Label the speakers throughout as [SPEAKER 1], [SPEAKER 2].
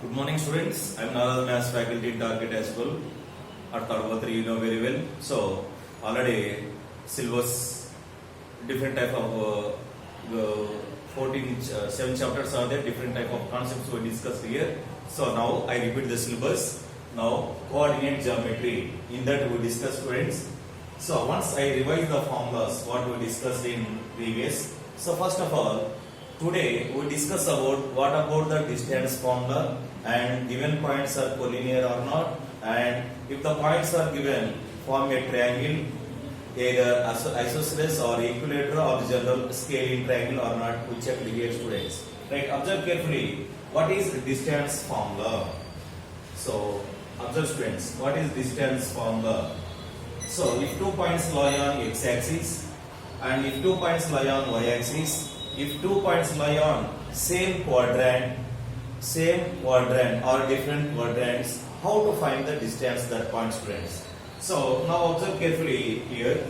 [SPEAKER 1] Good morning, students. I'm Nalanda Maths faculty in Target as well. At Tarvatri, you know very well. So, already syllabus, different type of 7 chapters are there, different type of concepts we discussed here. So, now I repeat the syllabus. Now, coordinate geometry. In that we discussed, students. So, once I revise the formulas, what we discussed in previous. So, first of all, today we discuss what about the distance formula and given points are collinear or not, and if the points are given, form a triangle, either isosceles or equilateral or general scaling triangle or not, we check here, students. Right, observe carefully. What is distance formula? So observe, students, what is distance formula? So if 2 points lie on x-axis and if 2 points lie on y-axis, if 2 points lie on same quadrant or different quadrants, how to find the distance that point, students? So now observe carefully here.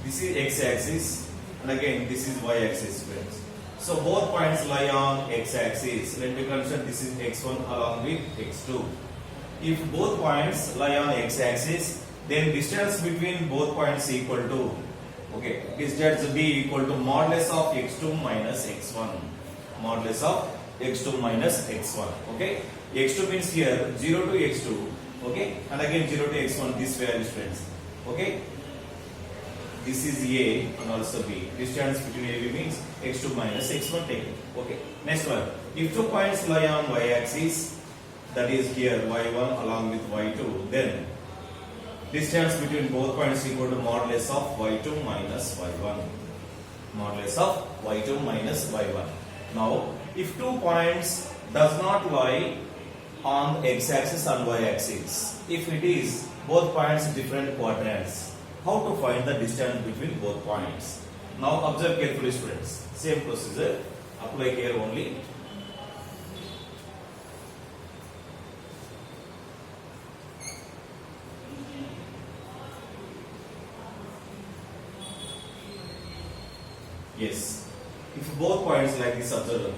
[SPEAKER 1] This is x-axis and again this is y-axis, students. So both points lie on x-axis. Let me consider this is x1 along with x2. If both points lie on x-axis, then distance between both points equal to, okay, distance be equal to modulus of x2 minus x1. Modulus of x2 minus x1. Okay, x2 means here 0 to x2. Okay, and again 0 to x1, this value, friends. Okay, this is a and also b. Distance between a b means x2 minus x1 taken. Okay, next one. If 2 points lie on y-axis, that is here y1 along with y2, then distance between both points equal to modulus of y2 minus y1. Modulus of y2 minus y1. Now, if 2 points does not lie on x-axis and y-axis, if it is both points different quadrants, how to find the distance between both points? Now, observe carefully, students. Same procedure apply here only. Yes, if both points like this, observe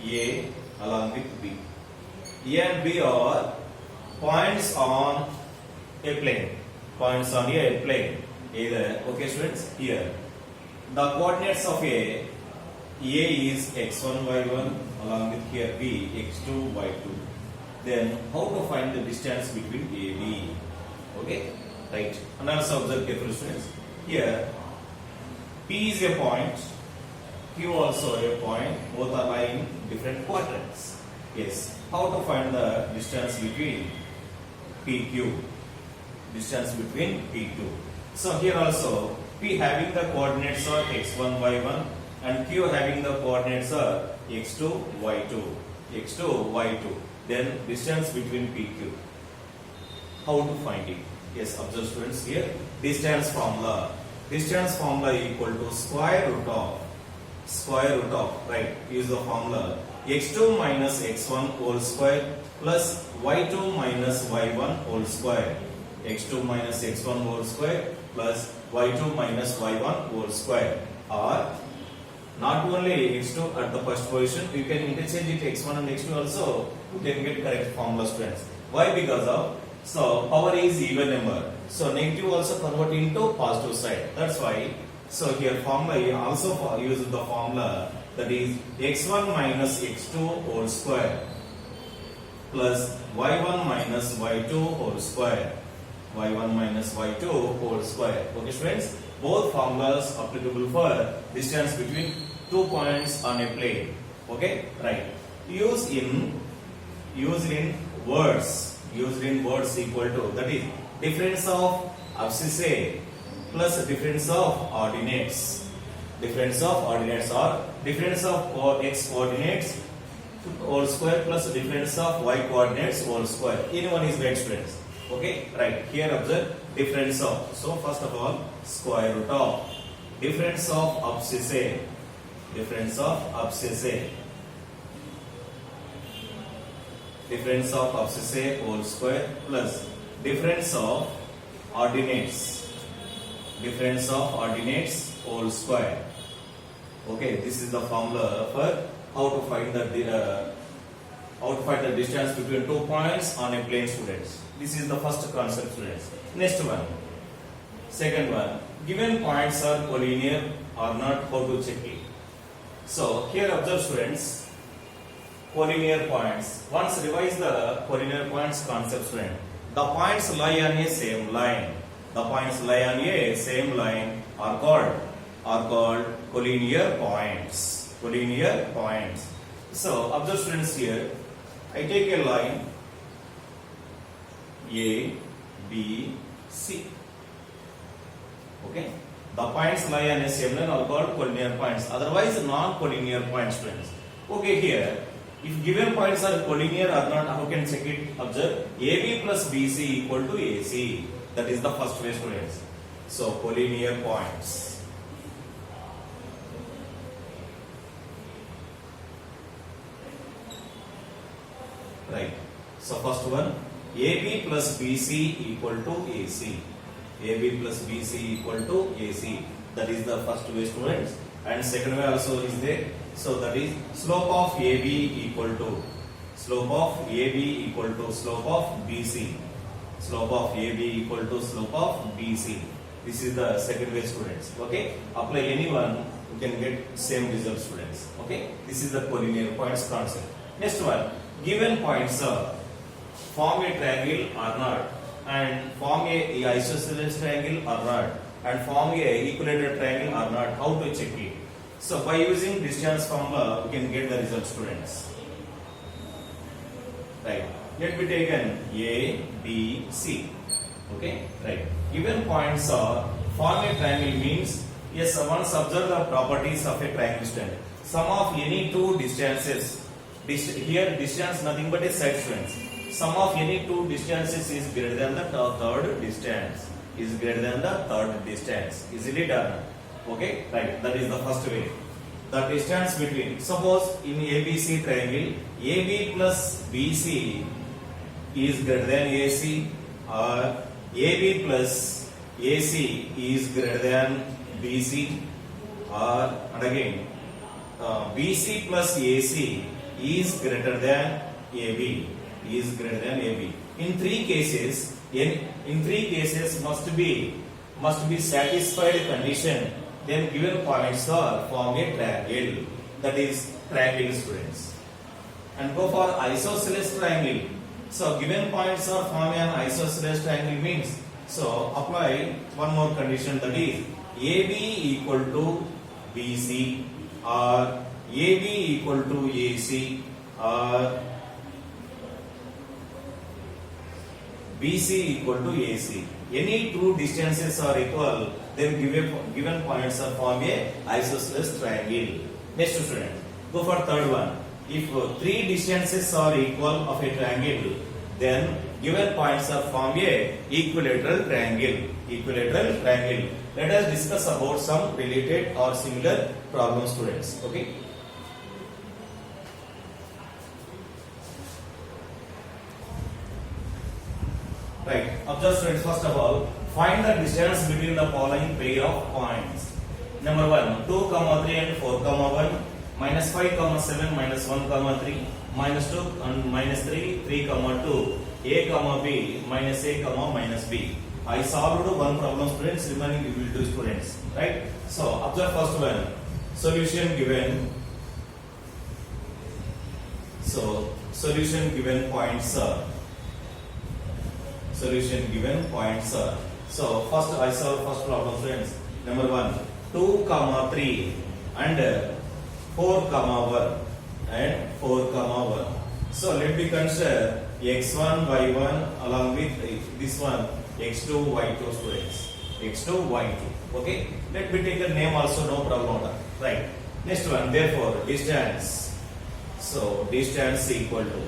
[SPEAKER 1] A along with B. A and B are points on a plane. Points on a plane. Either, okay, students, here. The coordinates of A is x1, y1 along with here B, x2, y2. Then, how to find the distance between A, B? Okay, right. And also observe carefully, students. Here, P is a point. Q also a point, both are lying in different quadrants. Yes. How to find the distance between PQ? Distance between PQ. So here also P having the coordinates are x1, y1 and Q having the coordinates are x2, y2. x2, y2. Then distance between PQ. How to find it? Yes, observe, students, here. Distance formula. Distance formula equal to square root of, right, use the formula x2 minus x1 whole square plus y2 minus y1 whole square. x2 minus x1 whole square plus y2 minus y1 whole square. Or not only x2 at the first position, you can interchange it x1 and x2 also, you can get correct formula, students. Why? Because of, so power is even number, so negative also convert into positive side. That's why. So here formula also use the formula, that is x1 minus x2 whole square plus y1 minus y2 whole square. y1 minus y2 whole square. Okay, students, both formulas applicable for distance between 2 points on a plane. Okay, right. Use in words equal to, that is difference of abscissa plus difference of ordinates. Difference of ordinates or difference of x coordinates whole square plus difference of y coordinates whole square. Anyone is right, students. Okay, right. Here observe difference of. So first of all, square root of difference of abscissa. Difference of abscissa. Difference of abscissa whole square plus difference of ordinates. Difference of ordinates whole square. Okay, this is the formula for how to find the How to find the distance between 2 points on a plane, students. This is the first concept, students. Next one. Second one. Given points are collinear or not, how to check it? So here observe, students. Collinear points. Once revise the collinear points concept, student. The points lie on a same line. The points lie on a same line are called collinear points. Collinear points. So observe, students, here. I take a line A, B, C. Okay. The points lie on a same line are called collinear points. Otherwise, non-collinear points, friends. Okay, here, if given points are collinear or not, how can check it? Observe, AB plus BC equal to AC. That is the first way, students. So, collinear points. Right. So, first one, AB plus BC equal to AC. AB plus BC equal to AC. That is the first way, students. And second way also is there. So that is slope of AB equal to slope of slope of BC. Slope of AB equal to slope of BC. This is the second way, students. Okay. Apply anyone, you can get same result, students. Okay. This is the collinear points concept. Next one. Given points form a triangle or not, and form a isosceles triangle or not, and form a equilateral triangle or not, how to check it? So by using distance formula, we can get the result, students. Right. Let me take an A, B, C. Okay. Right. Given points are form a triangle means, yes, once observe the properties of a triangle, student. Sum of any two distances. Here distance nothing but a side, students. Sum of any two distances is greater than the third distance. Is greater than the third distance. Easily done. Okay, right. That is the first way. The distance between, suppose in ABC triangle, AB plus BC is greater than AC, or AB plus AC is greater than BC, or and again BC plus AC is greater than AB. Is greater than AB. In three cases, must be satisfied condition. Then given points are form a triangle. That is triangle, students. And go for isosceles triangle. So given points are form an isosceles triangle means. So apply one more condition, that is AB equal to BC, or AB equal to AC, or BC equal to AC. Any two distances are equal, then given points are form a isosceles triangle. Next, student, go for third one. If three distances are equal of a triangle, then given points are form a equilateral triangle. Equilateral triangle. Let us discuss about some related or similar problems, students. Okay. Right. Observe, students, first of all, find the distance between the following pair of points. Number 1, 2, 3 and 4, 1, minus 5, 7, minus 1, 3, minus 2 and minus 3, 3, 2, A, B, minus A, minus B. I solved one problem, students, remaining you will do, students. Right? So, observe first one. Solution given. So, solution given points are. Solution given points are. So first I solve first problem, friends. Number 1, 2, 3 and 4, 1 and 4, 1. So let me consider x1, y1 along with this one x2, y2, students. x2, y2. Okay. Let me take a name also, no problem. Right. Next one. Therefore distance. So distance equal to.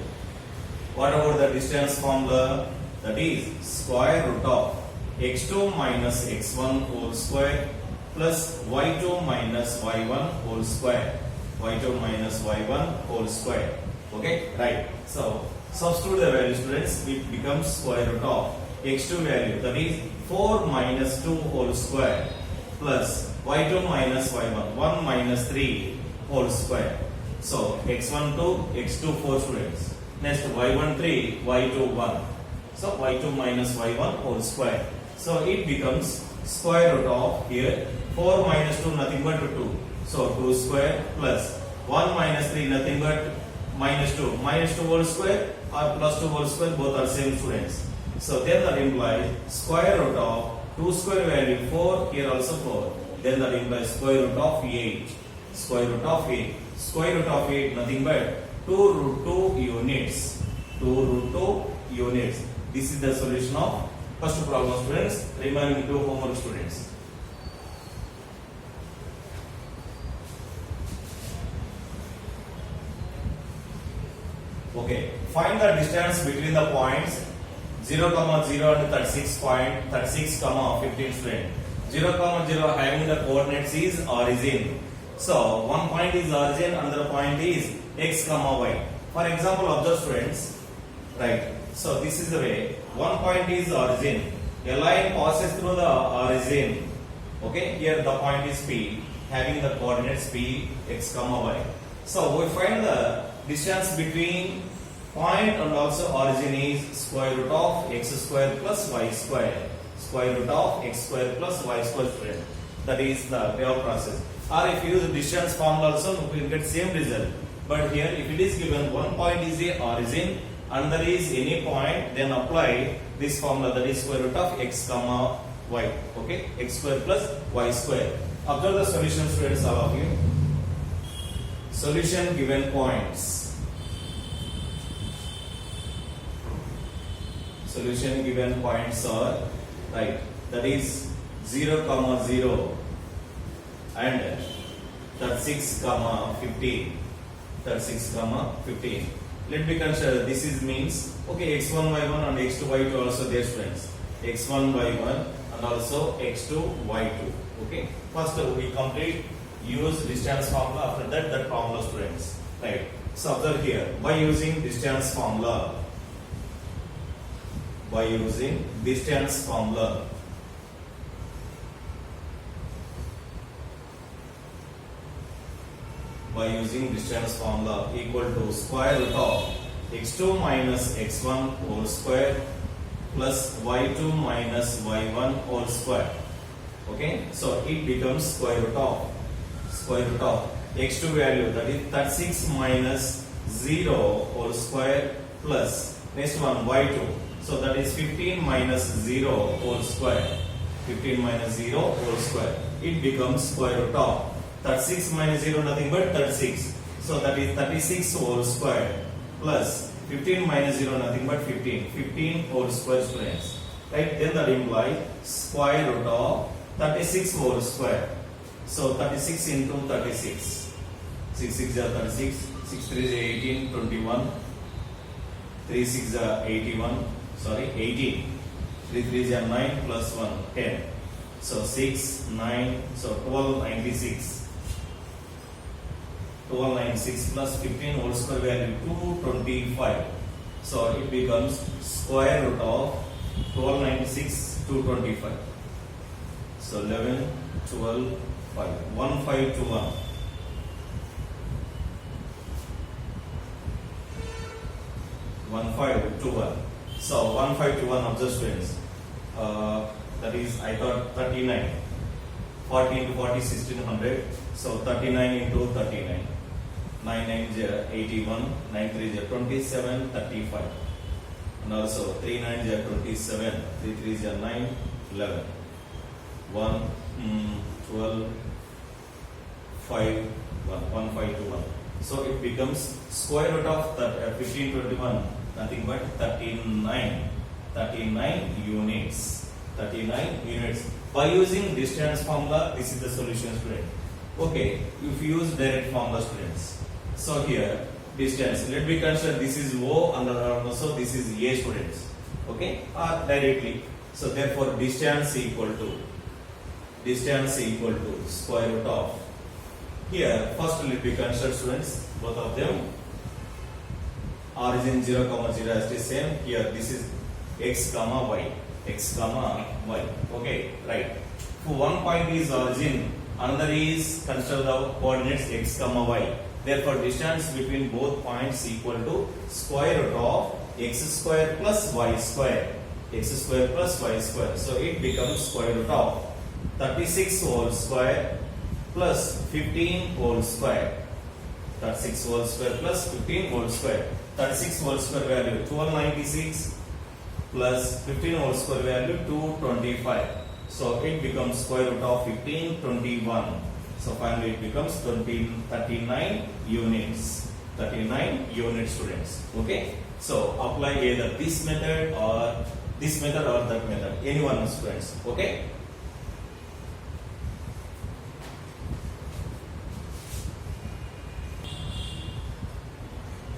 [SPEAKER 1] What about the distance formula? That is square root of x2 minus x1 whole square plus y2 minus y1 whole square. y2 minus y1 whole square. Okay, right. So substitute the value, students. It becomes square root of x2 value, that is 4 minus 2 whole square plus y2 minus y1 1 minus 3 whole square. So x1 2, x2 4, students. Next y1 3, y2 1. So y2 minus y1 whole square. So it becomes square root of here 4 minus 2 nothing but 2. So 2 square plus 1 minus 3 nothing but minus 2. Minus 2 whole square or plus 2 whole square, both are same students. So then that implies square root of 2 square value 4, here also 4. Then that implies square root of 8. Square root of 8. Square root of 8 nothing but 2 root 2 units. 2 root 2 units. This is the solution of first problem, students. Remaining two homework, students. Okay, find the distance between the points 0, 0 and 36, 15 student. 0, 0 having the coordinates is origin. So one point is origin, another point is x, y. For example, observe students, right? So this is the way. One point is origin. A line passes through the origin. Okay, here the point is P, having the coordinates P, x, y. So we find the distance between point and also origin is square root of x square plus y square. Square root of x square plus y square, student. That is the way of process. Or if you use the distance formula also, we will get same result. But here if it is given one point is the origin, another is any point, then apply this formula, that is square root of x, y. Okay, x square plus y square. Observe the solution, students, all of you. Solution given points. Solution given points are, right, that is 0, 0 and 36, 15. 36, 15. Let me consider this is means, okay, x1, y1 and x2, y2 also there, students. x1, y1 and also x2, y2. Okay. First we complete use distance formula. After that, that formula, students. Right. So observe here, by using distance formula. By using distance formula. By using distance formula equal to square root of x2 minus x1 whole square plus y2 minus y1 whole square. Okay, so it becomes square root of x2 value, that is 36 minus 0 whole square plus next one y2. So that is 15 minus 0 whole square. 15 minus 0 whole square. It becomes square root of 36 minus 0 nothing but 36. So that is 36 whole square plus 15 minus 0 nothing but 15. 15 whole square, students. Right? Then that implies square root of 36 whole square. So 36 into 36. 6 6 are 36. 6 3 is 18, 21. 3 6 are 81. Sorry, 18. 3 3 is 9 plus 1, 10. So 6, 9, so 12, 96. 1296 plus 15 whole square value 225. So it becomes square root of 1296 225. So 11 12 5 1521. So 1521 of the students. That is, I thought 39. 40 into 40 1600. So 39 into 39. 9 9 is 81, 9 3 is 27, 35. And also 3 9 is 27, 3 3 is 9, 11. 1, 12, 5, 1, 5 to 1. So it becomes square root of 1521, nothing but 39 units. 39 units. By using distance formula, this is the solution, student. Okay, if you use direct formula, students. So here, distance, let me consider this is O and also this is A, students. Okay, or directly. So therefore, distance equal to square root of. Here, first let me consider, students, both of them. Origin 0, 0 as the same. Here, this is x, y. X, y. Okay, right. For one point is origin, another is consider the coordinates x, y. Therefore, distance between both points equal to square root of x square plus y square. X square plus y square. So it becomes square root of 36 whole square plus 15 whole square. 36 whole square plus 15 whole square. 36 whole square value 1296 plus 15 whole square value 225. So it becomes square root of 1521. So finally it becomes 39 units. 39 units, students. Okay. So apply either this method or that method. Any one, students. Okay.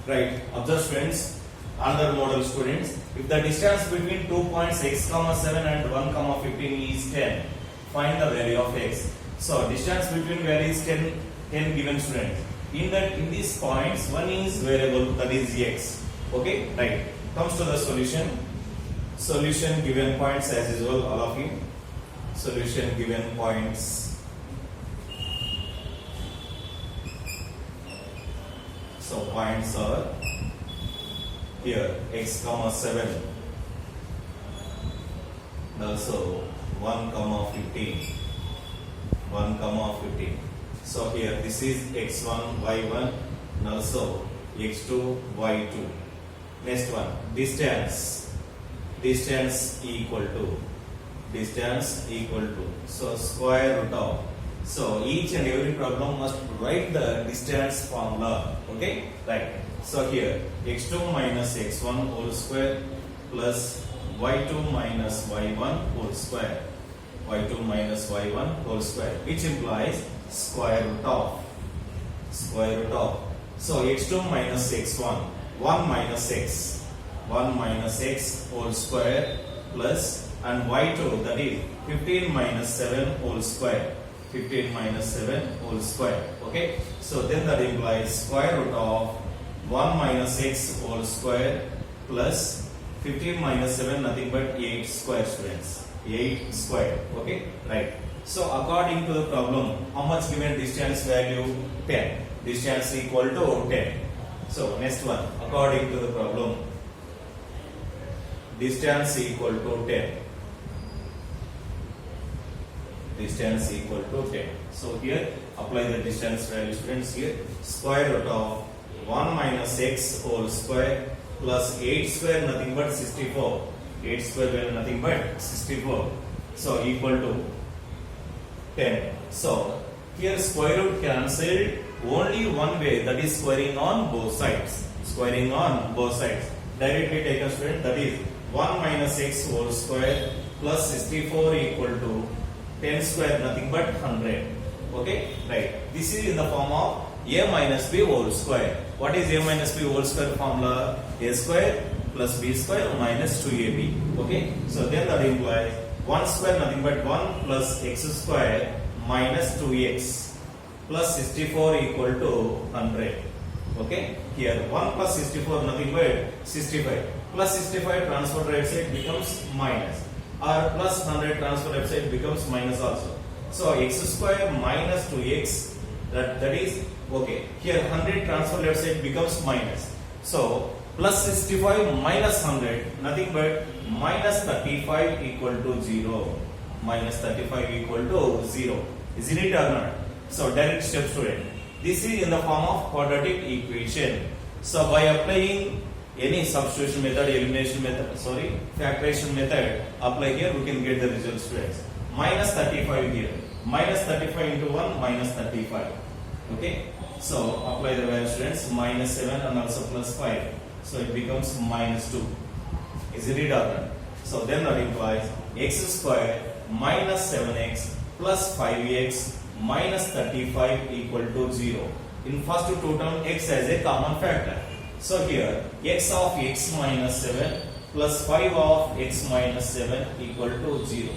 [SPEAKER 1] Right. Observe, students. Another model, students. If the distance between 2 points x, 7 and 1, 15 is 10, find the value of x. So distance between values 10 given, students. In these points, one is variable, that is x. Okay, right. Comes to the solution. Solution given points as usual, all of you. Solution given points. So points are here x, 7, and also 1, 15. 1, 15. So here this is x1, y1, and also x2, y2. Next one, distance equal to so square root of. So each and every problem must write the distance formula. Okay, right. So here x2 minus x1 whole square plus y2 minus y1 whole square. y2 minus y1 whole square, which implies square root of. So x2 minus x1, 1 minus x whole square plus, and y2, that is 15 minus 7 whole square. 15 minus 7 whole square. Okay. So then that implies square root of 1 minus x whole square plus 15 minus 7, nothing but 8 square, students. 8 square. Okay, right. So according to the problem, how much given distance value? 10. Distance equal to 10. So next one, according to the problem, distance equal to 10. Distance equal to 10. So here apply the distance value, students. Here square root of 1 minus x whole square plus 8 square, nothing but 64. 8 square value nothing but 64. So equal to 10. So here square root cancelled only one way, that is squaring on both sides. Directly take a, student, that is 1 minus x whole square plus 64 equal to 10 square, nothing but 100. Okay, right. This is in the form of a minus b whole square. What is a minus b whole square formula? A square plus b square minus 2ab. Okay, so then that implies 1 square, nothing but 1 plus x square minus 2x plus 64 equal to 100. Okay, here 1 plus 64, nothing but 65. Plus 65 transferred right side becomes minus, or plus 100 transferred left side becomes minus also. So x square minus 2x, that is okay. Here 100 transferred left side becomes minus. So plus 65 minus 100, nothing but minus 35 equal to 0. Minus 35 equal to 0. Isn't it or not? So direct step, student. This is in the form of quadratic equation. So by applying any substitution method, elimination method, factorization method, apply here, we can get the result, students. Minus 35 here. Minus 35 into 1, minus 35. Okay. So apply the value, students. Minus 7 and also plus 5. So it becomes minus 2. Isn't it or not? So then that implies x square minus 7x plus 5x minus 35 equal to 0. In first two term, x as a common factor. So here x of x minus 7 plus 5 of x minus 7 equal to 0.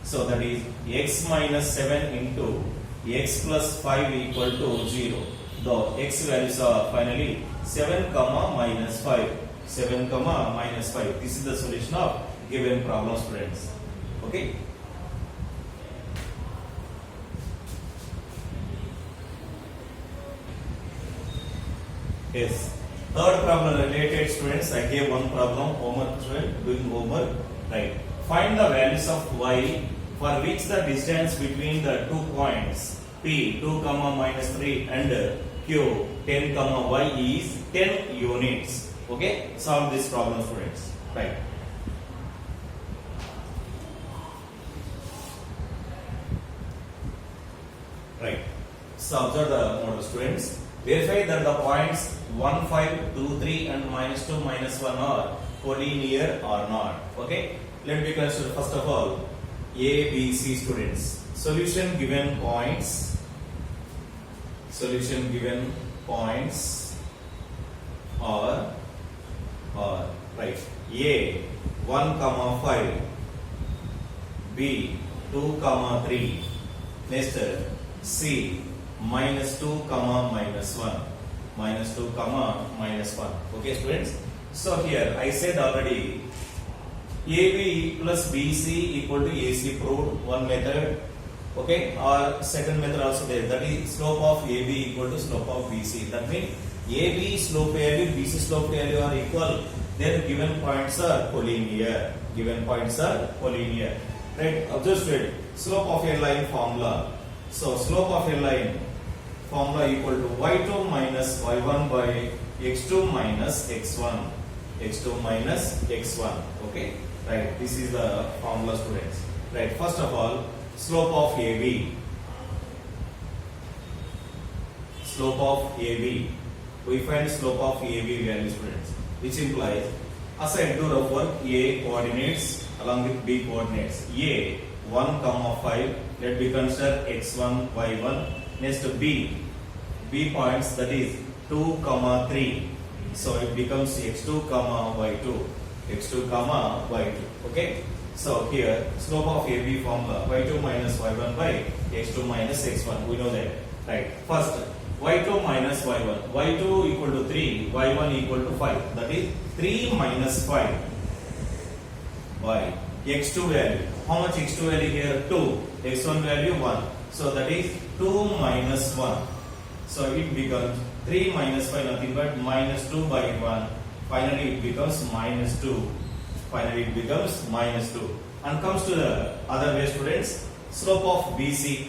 [SPEAKER 1] So that is x minus 7 into x plus 5 equal to 0. The x values are finally 7 comma minus 5. 7 comma minus 5. This is the solution of given problem, friends. Okay. Yes. Third problem related, students. I gave one problem. Homework, student, doing homework. Right. Find the values of y for which the distance between the 2 points P 2, minus 3 and Q 10, y is 10 units. Okay. Solve this problem, students. Right. Right. So observe the model, students. Verify that the points 1, 5, 2, 3 and minus 2, minus 1 are collinear or not. Okay. Let me consider first of all A, B, C, students. Solution given points. Solution given points are right. A 1, 5. B 2, 3. Next C minus 2, minus 1. Minus 2, minus 1. Okay, students. So here I said already AB plus BC equal to AC proved one method. Okay, or second method also there. That is slope of AB equal to slope of BC. That means AB slope value, BC slope value are equal. Then given points are collinear. Given points are collinear. Right? Observe straight. Slope of a line formula. So slope of a line formula equal to y2 minus y1 by x2 minus x1. x2 minus x1. Okay. Right. This is the formula, students. Right. First of all, slope of AB. Slope of AB. We find slope of AB value, students, which implies assign to rough work A coordinates along with B coordinates. A 1, 5. Let me consider x1, y1. Next B points, that is 2, 3. So it becomes x2, y2. x2, y2. Okay. So here slope of AB formula y2 minus y1 by x2 minus x1. We know that. Right. First y2 minus y1. y2 equal to 3, y1 equal to 5. That is 3 minus 5 by x2 value. How much x2 value here? 2. x1 value 1. So that is 2 minus 1. So it becomes 3 minus 5, nothing but minus 2 by 1. Finally it becomes minus 2. Finally it becomes minus 2. And comes to the other way, students. Slope of BC.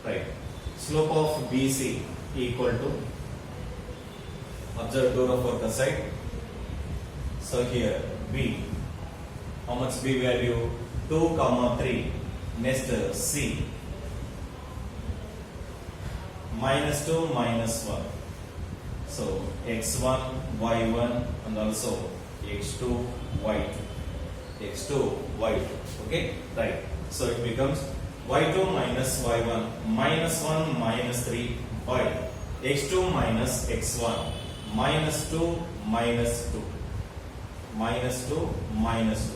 [SPEAKER 1] Right. Slope of BC equal to, observe door of the side. So here B, how much B value? 2, 3. Next C minus 2, minus 1. So x1, y1 and also x2, y2. x2, y2. Okay, right. So it becomes y2 minus y1 minus 1 minus 3 by x2 minus x1 minus 2 minus 2 minus 2 minus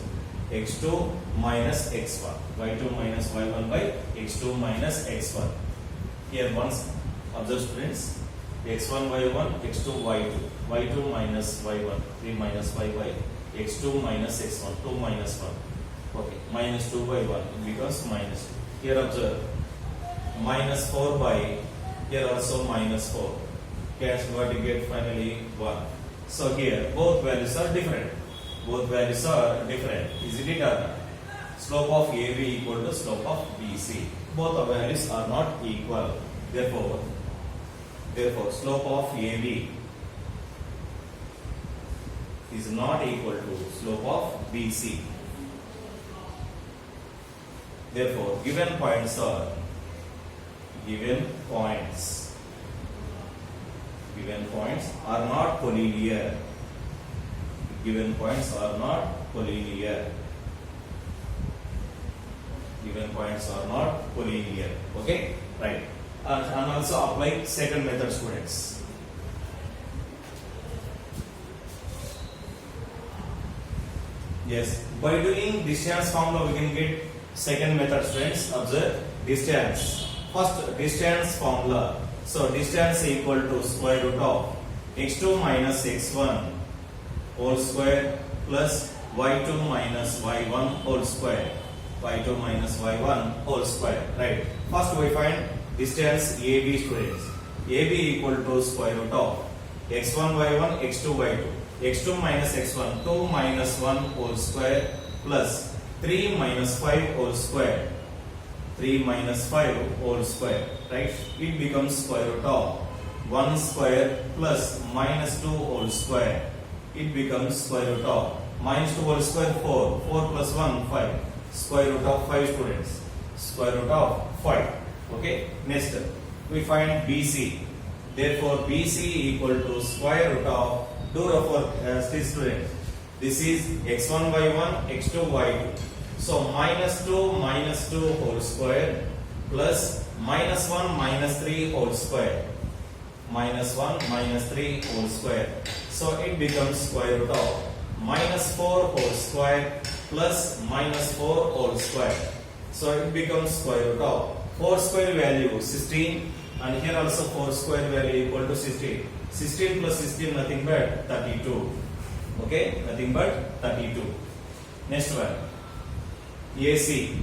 [SPEAKER 1] 2 x2 minus x1 y2 minus y1 by x2 minus x1. Here once observe, students, x1 y1 x2 y2 y2 minus y1 3 minus y by x2 minus x1 2 minus 1. Okay, minus 2 by 1 it becomes minus 2. Here observe minus 4 by, here also minus 4. Cash what you get finally 1. So here both values are different. Both values are different. Isn't it or not? Slope of AB equal to slope of BC. Both the values are not equal. Therefore slope of AB is not equal to slope of BC. Therefore, given points are not collinear. Given points are not collinear. Given points are not collinear. Okay, right. And also apply second method, students. Yes, by doing distance formula we can get second method, students. Observe distance. First distance formula. So distance equal to square root of x2 minus x1 whole square plus y2 minus y1 whole square. y2 minus y1 whole square. Right. First we find distance AB, students. AB equal to square root of x1 y1 x2 y2. x2 minus x1 2 minus 1 whole square plus 3 minus 5 whole square. 3 minus 5 whole square. Right. It becomes square root of 1 square plus minus 2 whole square. It becomes square root of minus 2 whole square 4. 4 plus 1 5. Square root of 5, students. Square root of 5. Okay. Next we find BC. Therefore BC equal to square root of, do refer students. This is x1 y1 x2 y2. So minus 2 whole square plus minus 1 minus 3 whole square. Minus 1 minus 3 whole square. So it becomes square root of minus 4 whole square plus minus 4 whole square. So it becomes square root of 4 square value 16, and here also 4 square value equal to 16. 16 plus 16 nothing but 32. Okay, nothing but 32. Next one, AC.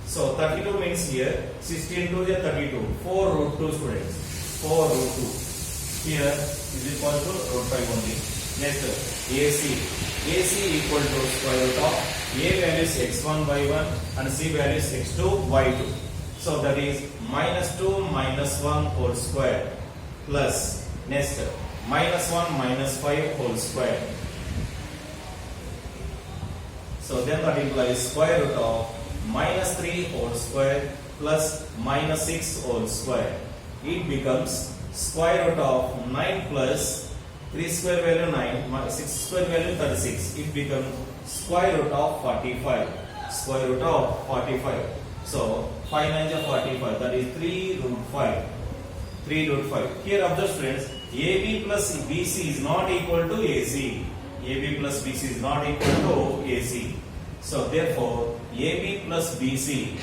[SPEAKER 1] So 32 means here 16 to the 32. 4 root 2, students. 4 root 2. Here is equal to root 5 only. Next, AC. AC equal to square root of A value is x1 y1 and C value is x2 y2. So that is minus 2 minus 1 whole square plus next minus 1 minus 5 whole square. So then that implies square root of minus 3 whole square plus minus 6 whole square. It becomes square root of 9 plus 3 square value 9, 6 square value 36. It becomes square root of 45. Square root of 45. So 5 9 is 45. That is 3 root 5. 3 root 5. Here observe, students, AB plus BC is not equal to AC. AB plus BC is not equal to AC. So therefore AB plus BC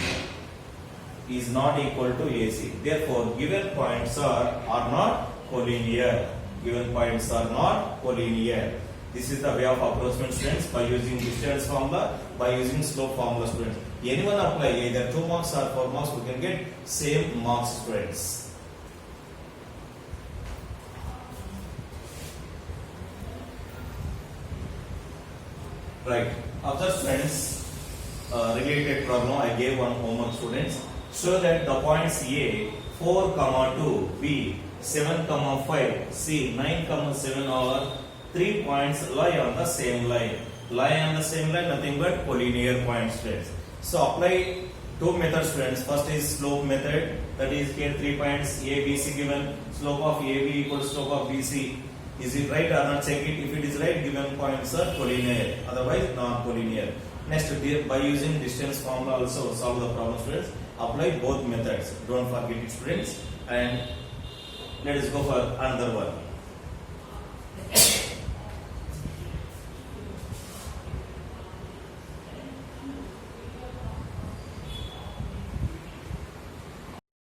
[SPEAKER 1] is not equal to AC. Therefore given points are not collinear. Given points are not collinear. This is the way of approachment, students, by using distance formula, by using slope formula, students. Anyone apply either 2 marks or 4 marks, we can get same marks, students. Right. After, students, related problem, I gave one homework, students. Show that the points A 4, 2, B 7, 5, C 9, 7 are 3 points lie on the same line. Lie on the same line, nothing but collinear points, students. So apply 2 methods, students. First is slope method. That is here 3 points A, B, C given. Slope of AB equals slope of BC. Is it right or not? Check it. If it is right, given points are collinear. Otherwise, not collinear. Next, by using distance formula also solve the problem, students. Apply both methods. Don't forget it, students. And let us go for another one.